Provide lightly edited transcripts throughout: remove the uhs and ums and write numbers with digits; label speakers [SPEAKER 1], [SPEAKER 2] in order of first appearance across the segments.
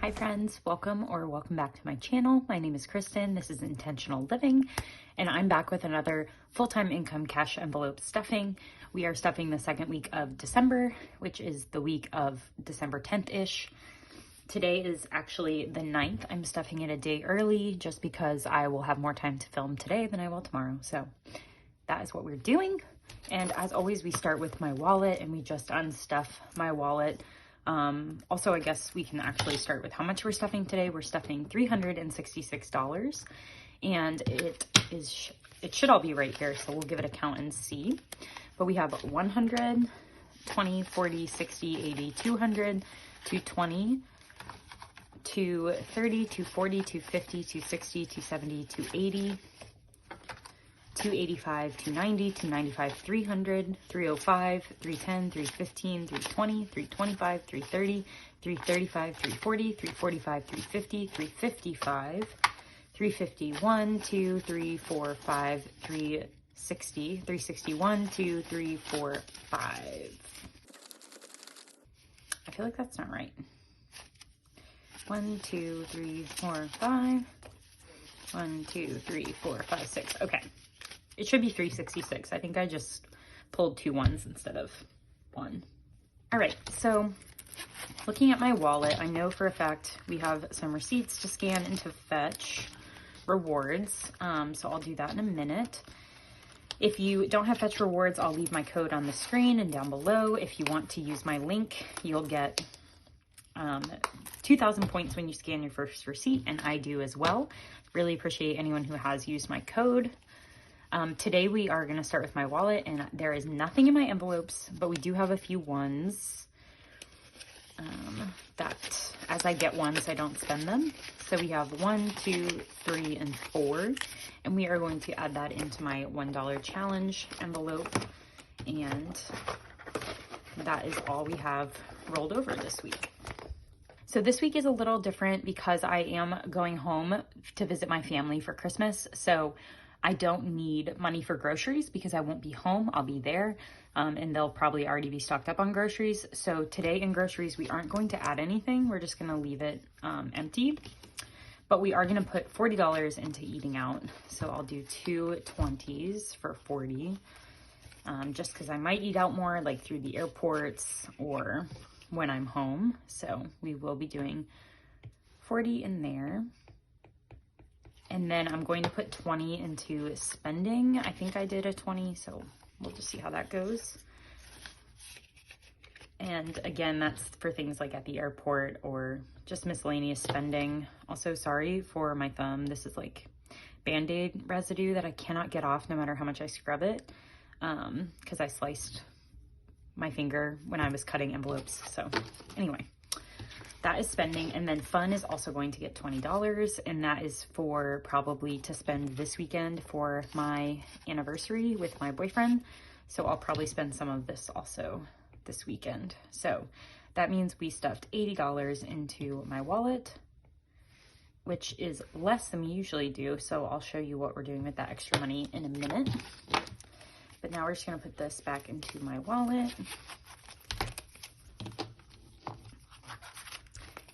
[SPEAKER 1] Hi friends, welcome back to my channel. My name is Kristen, this is Intentional Living, and I'm back with another full-time income cash envelope stuffing. We are stuffing the second week of December, which is the week of December 10th-ish. Today is actually the 9th. I'm stuffing it a day early just because I will have more time to film today than I will tomorrow. So that is what we're doing. And as always, we start with my wallet and we just unstuff my wallet. Also, I guess we can actually start with how much we're stuffing today. We're stuffing $366 and it should all be right here. So we'll give it a count and see, but we have 100, 20, 40, 60, 80, 200, 220, 230, 240, 250, 260, 270, 280, 285, 290, 295, 300, 305, 310, 315, 320, 325, 330, 335, 340, 345, 350, 355, 351, 2, 3, 4, 5, 360, 361, 2, 3, 4, 5. I feel like that's not right. 1, 2, 3, 4, 5. 1, 2, 3, 4, 5, 6. Okay. It should be 366. I think I just pulled 2 ones instead of 1. All right, so looking at my wallet, I know for a fact we have some receipts to scan and to fetch rewards. So I'll do that in a minute. If you don't have fetch rewards, I'll leave my code on the screen and down below. If you want to use my link, you'll get 2,000 points when you scan your first receipt, and I do as well. Really appreciate anyone who has used my code. Today we are going to start with my wallet, and there is nothing in my envelopes, but we do have a few ones that as I get ones, I don't spend them. So we have 1, 2, 3, and 4, and we are going to add that into my $1 challenge envelope, and that is all we have rolled over this week. So this week is a little different because I am going home to visit my family for Christmas. So I don't need money for groceries because I won't be home. I'll be there, and they'll probably already be stocked up on groceries. So today in groceries, we aren't going to add anything. We're just going to leave it empty. But we are going to put $40 into eating out. So I'll do 2 20s for 40, just because I might eat out more, like through the airports or when I'm home. So we will be doing 40 in there. And then I'm going to put 20 into spending. I think I did a 20, so we'll just see how that goes. And again, that's for things like at the airport or just miscellaneous spending. Also, sorry for my thumb. This is like Band-Aid residue that I cannot get off no matter how much I scrub it, because I sliced my finger when I was cutting envelopes. So anyway. That is spending, and then fun is also going to get $20, and that is for probably to spend this weekend for my anniversary with my boyfriend. So I'll probably spend some of this also this weekend. So that means we stuffed $80 into my wallet, which is less than we usually do. So I'll show you what we're doing with that extra money in a minute. But now we're just gonna put this back into my wallet.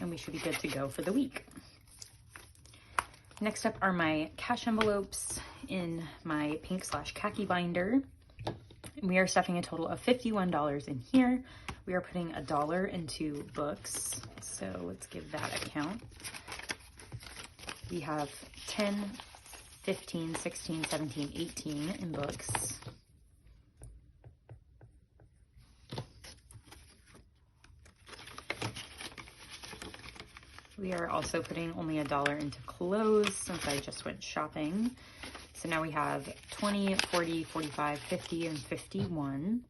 [SPEAKER 1] And we should be good to go for the week. Next up are my cash envelopes in my pink/khaki binder. We are stuffing a total of $51 in here. We are putting $1 into books. So let's give that a count. We have 10, 15, 16, 17, 18 in books. We are also putting only $1 into clothes since I just went shopping. So now we have 20, 40, 45, 50, and 51.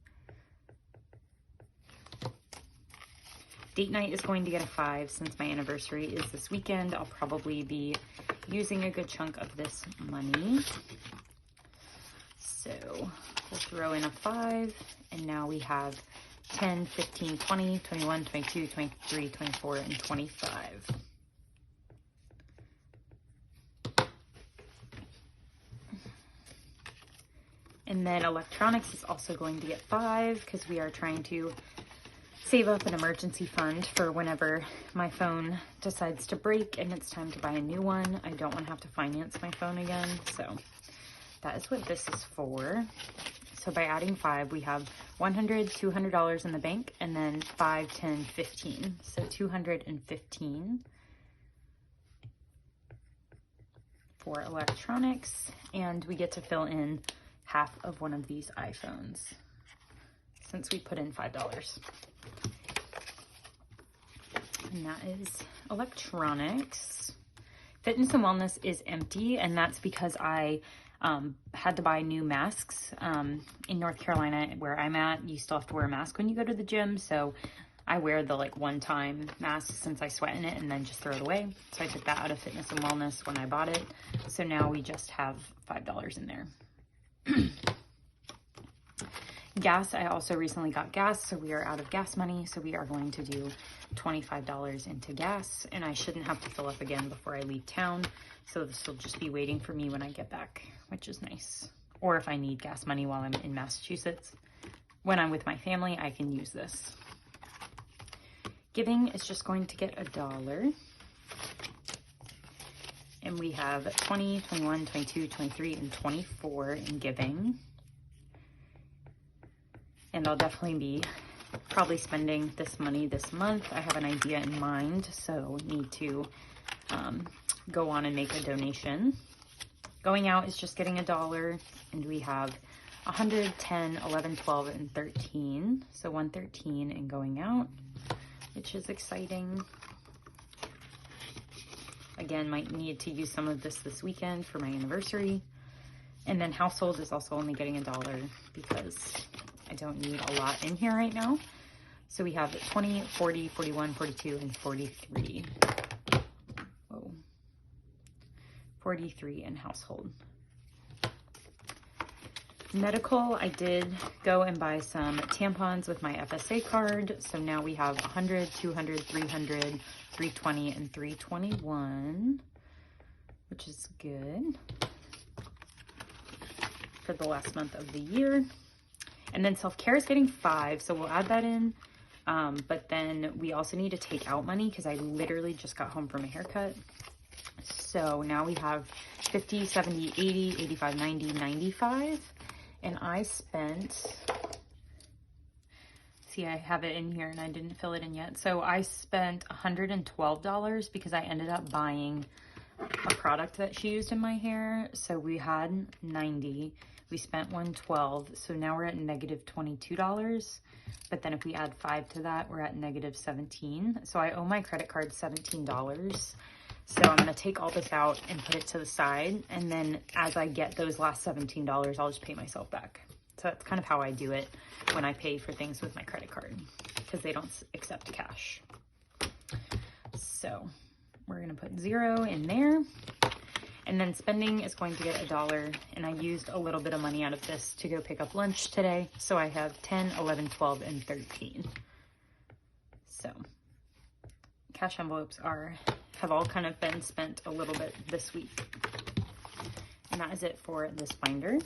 [SPEAKER 1] Date night is going to get a 5 since my anniversary is this weekend. I'll probably be using a good chunk of this money. So we'll throw in a 5, and now we have 10, 15, 20, 21, 22, 23, 24, and 25. And then electronics is also going to get 5 because we are trying to save up an emergency fund for whenever my phone decides to break and it's time to buy a new one. I don't want to have to finance my phone again. So that is what this is for. So by adding 5, we have $100, $200 in the bank, and then 5, 10, 15. So 215 for electronics, and we get to fill in half of one of these iPhones since we put in $5. And that is electronics. Fitness and wellness is empty, and that's because I had to buy new masks. In North Carolina, where I'm at, you still have to wear a mask when you go to the gym. So I wear the like one-time mask since I sweat in it and then just throw it away. So I took that out of fitness and wellness when I bought it. So now we just have $5 in there. Gas, I also recently got gas, so we are out of gas money. So we are going to do $25 into gas, and I shouldn't have to fill up again before I leave town. So this will just be waiting for me when I get back, which is nice. Or if I need gas money while I'm in Massachusetts, when I'm with my family, I can use this. Giving is just going to get $1. And we have 20, 21, 22, 23, and 24 in giving. And I'll definitely be probably spending this money this month. I have an idea in mind, so need to go on and make a donation. Going out is just getting $1, and we have 100, 10, 11, 12, and 13. So 113 in going out, which is exciting. Again, might need to use some of this weekend for my anniversary. And then household is also only getting $1 because I don't need a lot in here right now. So we have 20, 40, 41, 42, and 43. Whoa. 43 in household. Medical, I did go and buy some tampons with my FSA card. So now we have 100, 200, 300, 320, and 321, which is good for the last month of the year. And then self-care is getting 5, so we'll add that in. But then we also need to take out money because I literally just got home from a haircut. So now we have 50, 70, 80, 85, 90, 95. And I spent, see, I have it in here and I didn't fill it in yet. So I spent $112 because I ended up buying a product that she used in my hair. So we had 90, we spent 112. So now we're at negative $22. But then if we add 5 to that, we're at negative 17. So I owe my credit card $17. So I'm gonna take all this out and put it to the side. And then as I get those last $17, I'll just pay myself back. So that's kind of how I do it when I pay for things with my credit card, because they don't accept cash. So we're gonna put 0 in there. And then spending is going to get $1. And I used a little bit of money out of this to go pick up lunch today. So I have 10, 11, 12, and 13. So cash envelopes have all kind of been spent a little bit this week. And that is it for this binder.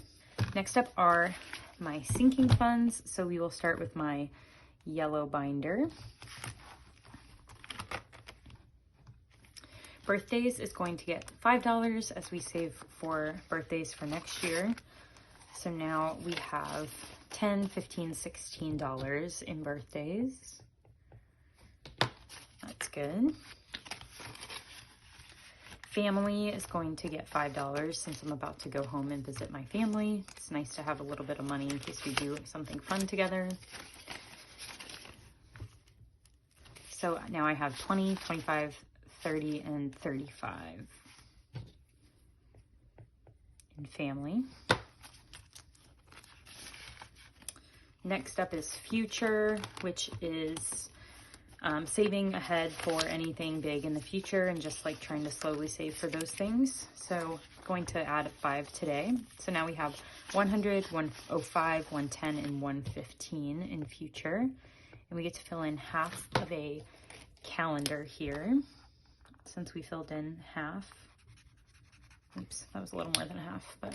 [SPEAKER 1] Next up are my sinking funds. So we will start with my yellow binder. Birthdays is going to get $5 as we save for birthdays for next year. So now we have $10, $15, $16 in birthdays. That's good. Family is going to get $5 since I'm about to go home and visit my family. It's nice to have a little bit of money in case we do something fun together. So now I have 20, 25, 30, and 35 in family. Next up is future, which is saving ahead for anything big in the future and just like trying to slowly save for those things. So going to add 5 today. So now we have 100, 105, 110, and 115 in future. And we get to fill in half of a calendar here since we filled in half. Oops, that was a little more than half, but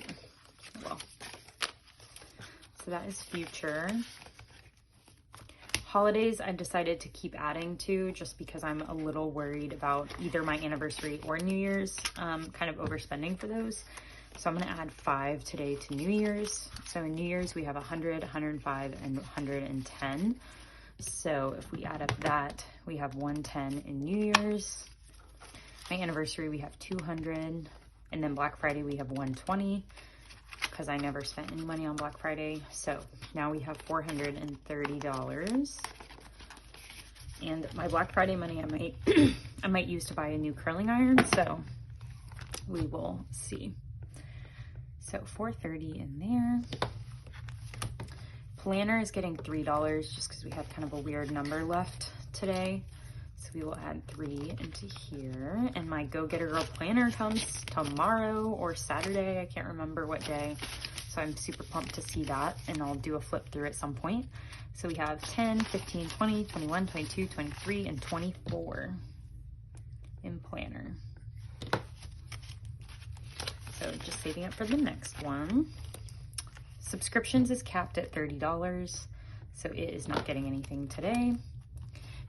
[SPEAKER 1] well. So that is future. Holidays, I decided to keep adding to just because I'm a little worried about either my anniversary or New Year's, kind of overspending for those. So I'm going to add 5 today to New Year's. So in New Year's, we have 100, 105, and 110. So if we add up that, we have 110 in New Year's. My anniversary, we have 200. And then Black Friday, we have 120 because I never spent any money on Black Friday. So now we have $430. And my Black Friday money, I might use to buy a new curling iron. So we will see. So $430 in there. Planner is getting $3 just because we have kind of a weird number left today. So we will add 3 into here. And my Go Get a Girl planner comes tomorrow or Saturday. I can't remember what day. So I'm super pumped to see that. And I'll do a flip through at some point. So we have 10, 15, 20, 21, 22, 23, and 24 in planner. So just saving up for the next one. Subscriptions is capped at $30. So it is not getting anything today.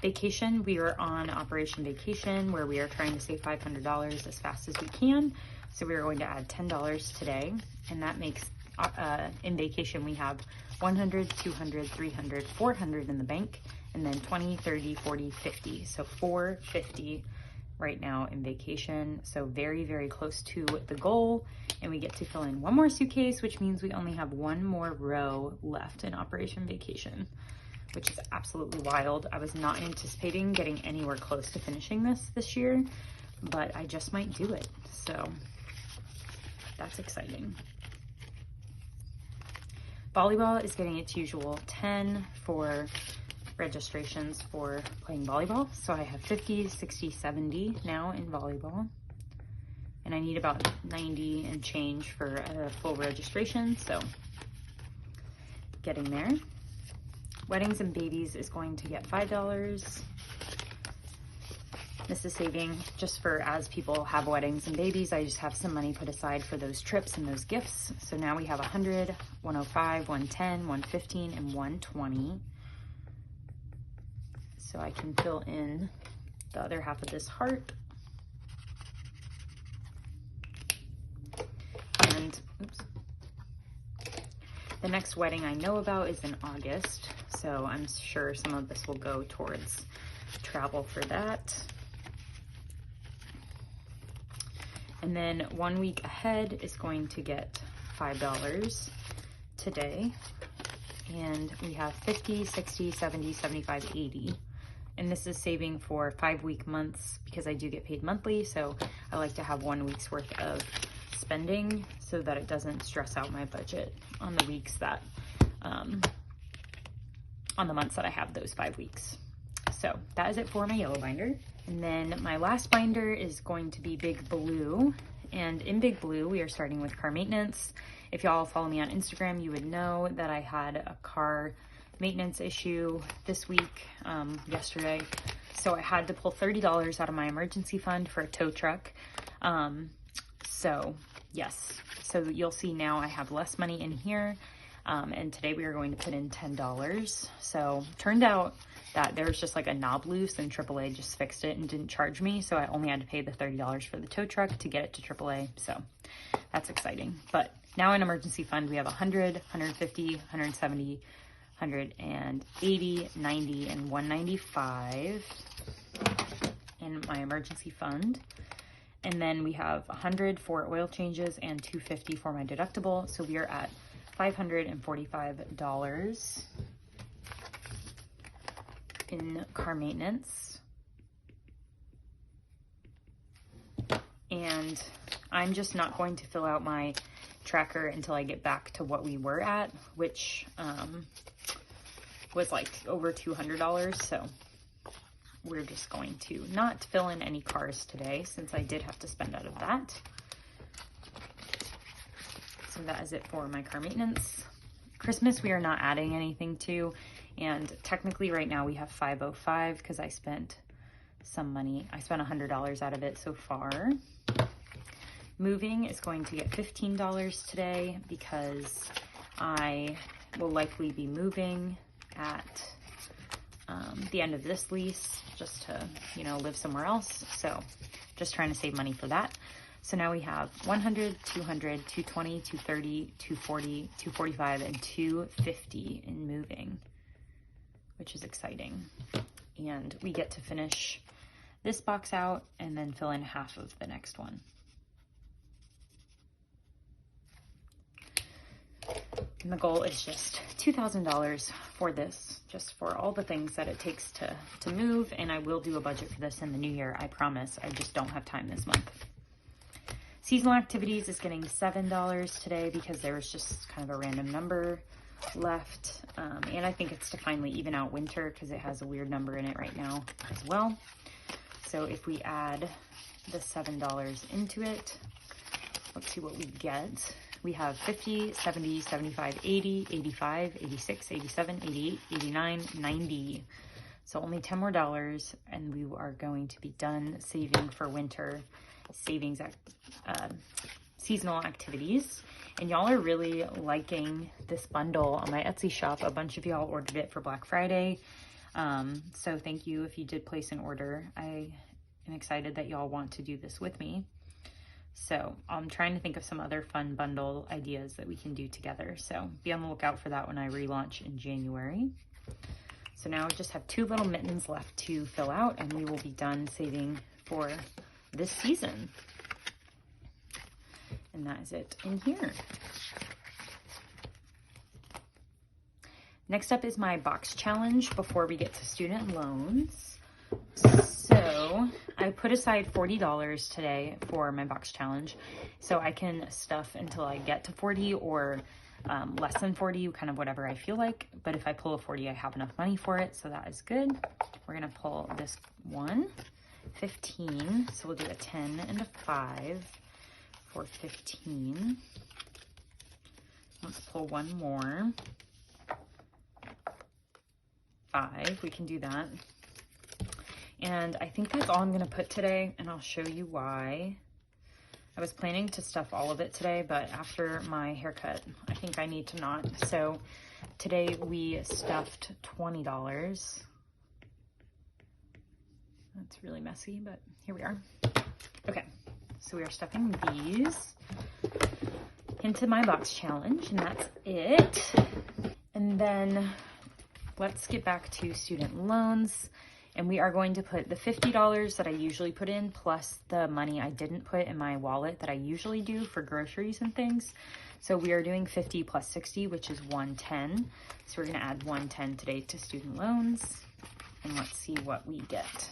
[SPEAKER 1] Vacation, we are on Operation Vacation where we are trying to save $500 as fast as we can. So we are going to add $10 today. And that makes, in vacation, we have 100, 200, 300, 400 in the bank. And then 20, 30, 40, 50. So 450 right now in vacation. So very, very close to the goal. And we get to fill in one more suitcase, which means we only have one more row left in Operation Vacation, which is absolutely wild. I was not anticipating getting anywhere close to finishing this year, but I just might do it. So that's exciting. Volleyball is getting its usual 10 for registrations for playing volleyball. So I have 50, 60, 70 now in volleyball. And I need about 90 and change for a full registration. So getting there. Weddings and babies is going to get $5. This is saving just for as people have weddings and babies. I just have some money put aside for those trips and those gifts. So now we have 100, 105, 110, 115, and 120. So I can fill in the other half of this heart. And oops. The next wedding I know about is in August, so I'm sure some of this will go towards travel for that. And then 1 week ahead is going to get $5 today. And we have 50, 60, 70, 75, 80. And this is saving for 5-week months because I do get paid monthly, so I like to have 1 week's worth of spending so that it doesn't stress out my budget on the weeks that, on the months that I have those 5 weeks. So that is it for my yellow binder. And then my last binder is going to be Big Blue. And in Big Blue, we are starting with car maintenance. If y'all follow me on Instagram, you would know that I had a car maintenance issue this week, yesterday. So I had to pull $30 out of my emergency fund for a tow truck. So yes, so you'll see now I have less money in here. And today we are going to put in $10. So turned out that there was just like a knob loose and AAA just fixed it and didn't charge me. So I only had to pay the $30 for the tow truck to get it to AAA. So that's exciting. But now in emergency fund, we have 100, 150, 170, 180, 90, and 195 in my emergency fund. And then we have 100 for oil changes and 250 for my deductible. So we are at $545 in car maintenance. And I'm just not going to fill out my tracker until I get back to what we were at, which was like over $200. So we're just going to not fill in any cars today since I did have to spend out of that. So that is it for my car maintenance. Christmas, we are not adding anything to. And technically right now we have $505 because I spent some money. I spent $100 out of it so far. Moving is going to get $15 today because I will likely be moving at at the end of this lease just to, you know, live somewhere else. So just trying to save money for that. So now we have 100, 200, 220, 230, 240, 245, and 250 in moving, which is exciting. And we get to finish this box out and then fill in half of the next one. And the goal is just $2,000 for this, just for all the things that it takes to move. And I will do a budget for this in the new year, I promise. I just don't have time this month. Seasonal activities is getting $7 today because there was just kind of a random number left. And I think it's to finally even out winter because it has a weird number in it right now as well. So if we add the $7 into it, let's see what we get. We have 50, 70, 75, 80, 85, 86, 87, 88, 89, 90. So only 10 more dollars and we are going to be done saving for winter savings seasonal activities. And y'all are really liking this bundle on my Etsy shop. A bunch of y'all ordered it for Black Friday. So thank you if you did place an order. I am excited that y'all want to do this with me. So I'm trying to think of some other fun bundle ideas that we can do together. So be on the lookout for that when I relaunch in January. So now I just have 2 little mittens left to fill out and we will be done saving for this season. And that is it in here. Next up is my box challenge before we get to student loans. So I put aside $40 today for my box challenge so I can stuff until I get to 40 or less than 40, kind of whatever I feel like. But if I pull a 40, I have enough money for it, so that is good. We're gonna pull this one, 15, so we'll do a 10 and a 5 for 15. Let's pull one more. 5, we can do that. And I think that's all I'm gonna put today, and I'll show you why. I was planning to stuff all of it today, but after my haircut, I think I need to not. So today we stuffed $20. That's really messy, but here we are. Okay, so we are stuffing these into my box challenge, and that's it. And then let's get back to student loans. And we are going to put the $50 that I usually put in plus the money I didn't put in my wallet that I usually do for groceries and things. So we are doing 50 plus 60, which is 110. So we're gonna add 110 today to student loans, and let's see what we get.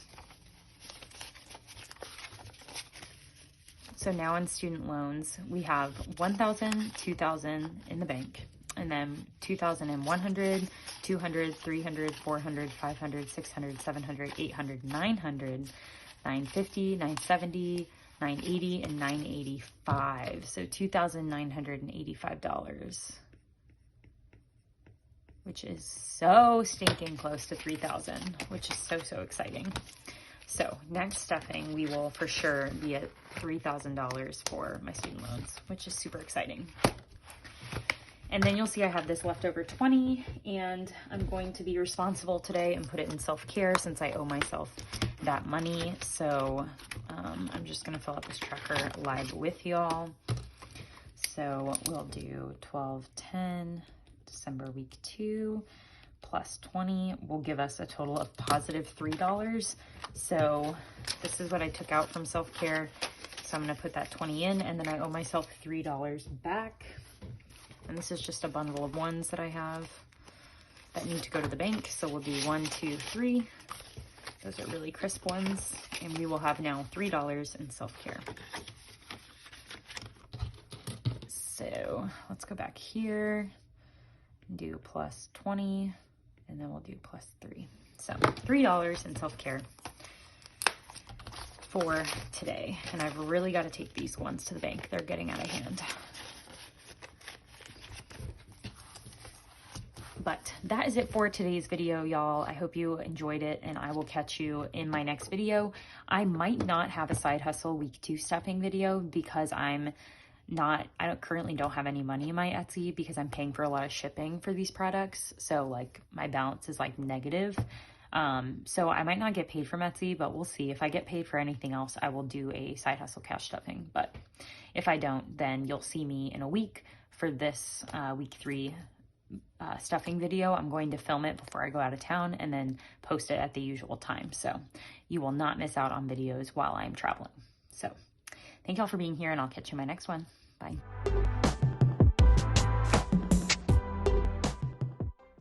[SPEAKER 1] So now in student loans, we have 1,000, 2,000 in the bank, and then 2,100, 200, 300, 400, 500, 600, 700, 800, 900, 950, 970, 980, and 985. So $2,985, which is so stinking close to 3,000, which is so, so exciting. So next stuffing, we will for sure be at $3,000 for my student loans, which is super exciting. And then you'll see I have this leftover 20, and I'm going to be responsible today and put it in self-care since I owe myself that money. So I'm just gonna fill out this tracker live with y'all. So we'll do 12/10, December week 2, plus 20 will give us a total of positive $3. So this is what I took out from self-care. So I'm gonna put that 20 in, and then I owe myself $3 back. And this is just a bundle of ones that I have that need to go to the bank. So we'll do 1, 2, 3. Those are really crisp ones. And we will have now $3 in self-care. So let's go back here and do plus 20, and then we'll do plus 3. So $3 in self-care for today. And I've really got to take these ones to the bank. They're getting out of hand. But that is it for today's video, y'all. I hope you enjoyed it, and I will catch you in my next video. I might not have a side hustle week 2 stuffing video because I currently don't have any money in my Etsy because I'm paying for a lot of shipping for these products. So like my balance is like negative. So I might not get paid from Etsy, but we'll see. If I get paid for anything else, I will do a side hustle cash stuffing. But if I don't, then you'll see me in a week for this week 3 stuffing video. I'm going to film it before I go out of town and then post it at the usual time. So you will not miss out on videos while I'm traveling. So thank y'all for being here, and I'll catch you in my next one. Bye.